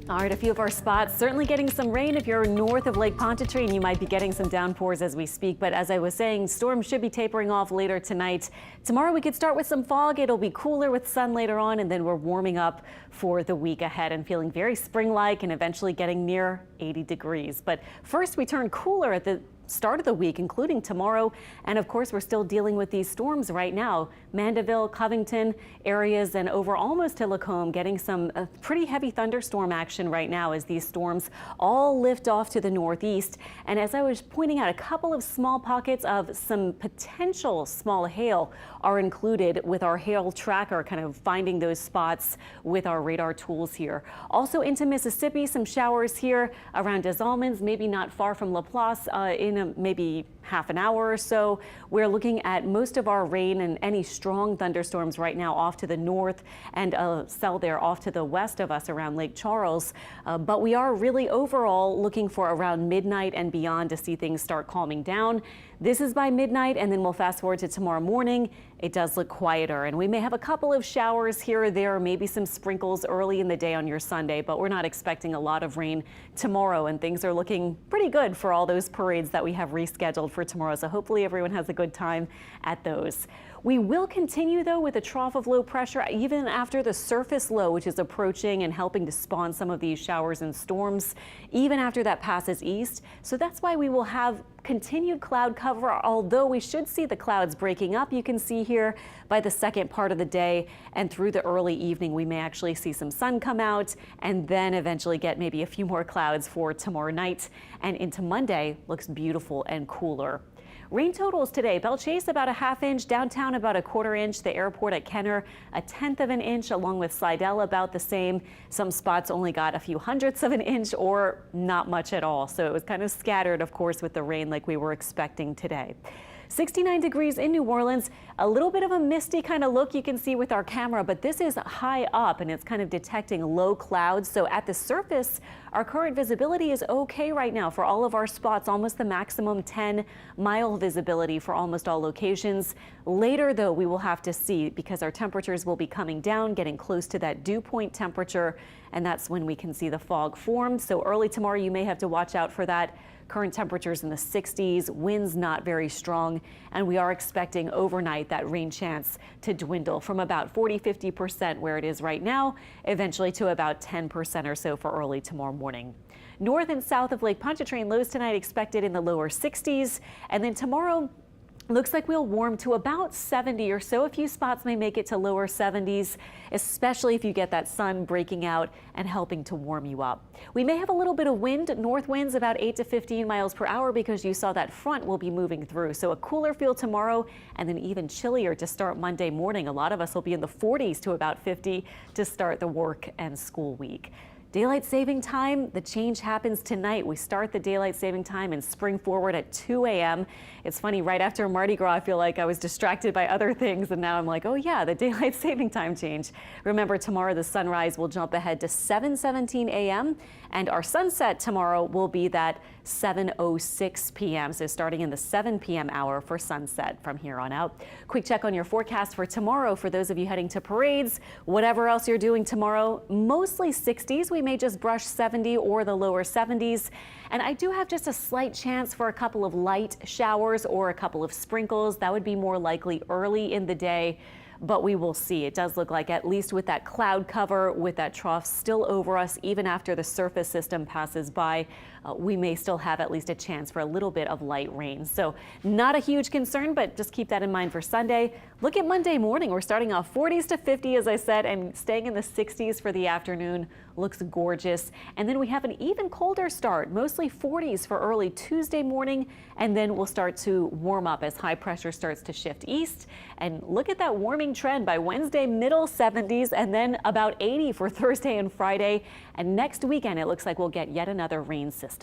All right, a few of our spots certainly getting some rain. If you're north of Lake Pontchartrain, you might be getting some downpours as we speak. But as I was saying, storms should be tapering off later tonight. Tomorrow we could start with some fog. It'll be cooler with sun later on, and then we're warming up for the week ahead and feeling very spring-like and eventually getting near 80 degrees. But first we turn cooler at the start of the week, including tomorrow. And of course, we're still dealing with these storms right now. Mandeville, Covington areas and over almost to Lacombe getting some pretty heavy thunderstorm action right now as these storms all lift off to the northeast. And as I was pointing out, a couple of small pockets of some potential small hail are included with our hail tracker, kind of finding those spots with our radar tools here. Also into Mississippi, some showers here around Des Allemands, maybe not far from Laplace in maybe half an hour or so. We're looking at most of our rain and any strong thunderstorms right now off to the north and a cell there off to the west of us around Lake Charles. But we are really overall looking for around midnight and beyond to see things start calming down. This is by midnight, and then we'll fast forward to tomorrow morning. It does look quieter, and we may have a couple of showers here or there, maybe some sprinkles early in the day on your Sunday, but we're not expecting a lot of rain tomorrow, and things are looking pretty good for all those parades that we have rescheduled for tomorrow. So hopefully everyone has a good time at those. We will continue, though, with a trough of low pressure even after the surface low, which is approaching and helping to spawn some of these showers and storms, even after that passes east. So that's why we will have continued cloud cover, although we should see the clouds breaking up. You can see here by the second part of the day and through the early evening, we may actually see some sun come out and then eventually get maybe a few more clouds for tomorrow night, and into Monday looks beautiful and cooler. Rain totals today: Belle Chase about a ½ inch, downtown about a ¼ inch, the airport at Kenner a 1/10 of an inch, along with Slidell about the same. Some spots only got a few hundredths of an inch or not much at all. So it was kind of scattered, of course, with the rain like we were expecting today. 69 degrees in New Orleans, a little bit of a misty kind of look you can see with our camera, but this is high up and it's kind of detecting low clouds. So at the surface, our current visibility is okay right now for all of our spots, almost the maximum 10-mile visibility for almost all locations. Later, though, we will have to see because our temperatures will be coming down, getting close to that dew point temperature, and that's when we can see the fog form. So early tomorrow, you may have to watch out for that. Current temperatures in the 60s, winds not very strong, and we are expecting overnight that rain chance to dwindle from about 40–50% where it is right now, eventually to about 10% or so for early tomorrow morning. North and south of Lake Pontchartrain, lows tonight expected in the lower 60s, and then tomorrow looks like we'll warm to about 70 or so. A few spots may make it to lower 70s, especially if you get that sun breaking out and helping to warm you up. We may have a little bit of wind, north winds about 8 to 15 miles per hour because you saw that front will be moving through. So a cooler feel tomorrow and then even chillier to start Monday morning. A lot of us will be in the 40s to about 50 to start the work and school week. Daylight saving time, the change happens tonight. We start the daylight saving time and spring forward at 2 a.m. It's funny, right after Mardi Gras, I feel like I was distracted by other things, and now I'm like, oh yeah, the daylight saving time change. Remember, tomorrow the sunrise will jump ahead to 7:17 a.m. and our sunset tomorrow will be that 7:06 p.m. So starting in the 7 p.m. hour for sunset from here on out. Quick check on your forecast for tomorrow for those of you heading to parades. Whatever else you're doing tomorrow, mostly 60s. We may just brush 70 or the lower 70s. And I do have just a slight chance for a couple of light showers or a couple of sprinkles. That would be more likely early in the day, but we will see. It does look like, at least with that cloud cover, with that trough still over us, even after the surface system passes by, we may still have at least a chance for a little bit of light rain. So not a huge concern, but just keep that in mind for Sunday. Look at Monday morning. We're starting off 40s to 50, as I said, and staying in the 60s for the afternoon. Looks gorgeous. And then we have an even colder start, mostly 40s for early Tuesday morning, and then we'll start to warm up as high pressure starts to shift east. And look at that warming trend by Wednesday, middle 70s, and then about 80 for Thursday and Friday. And next weekend, it looks like we'll get yet another rain system.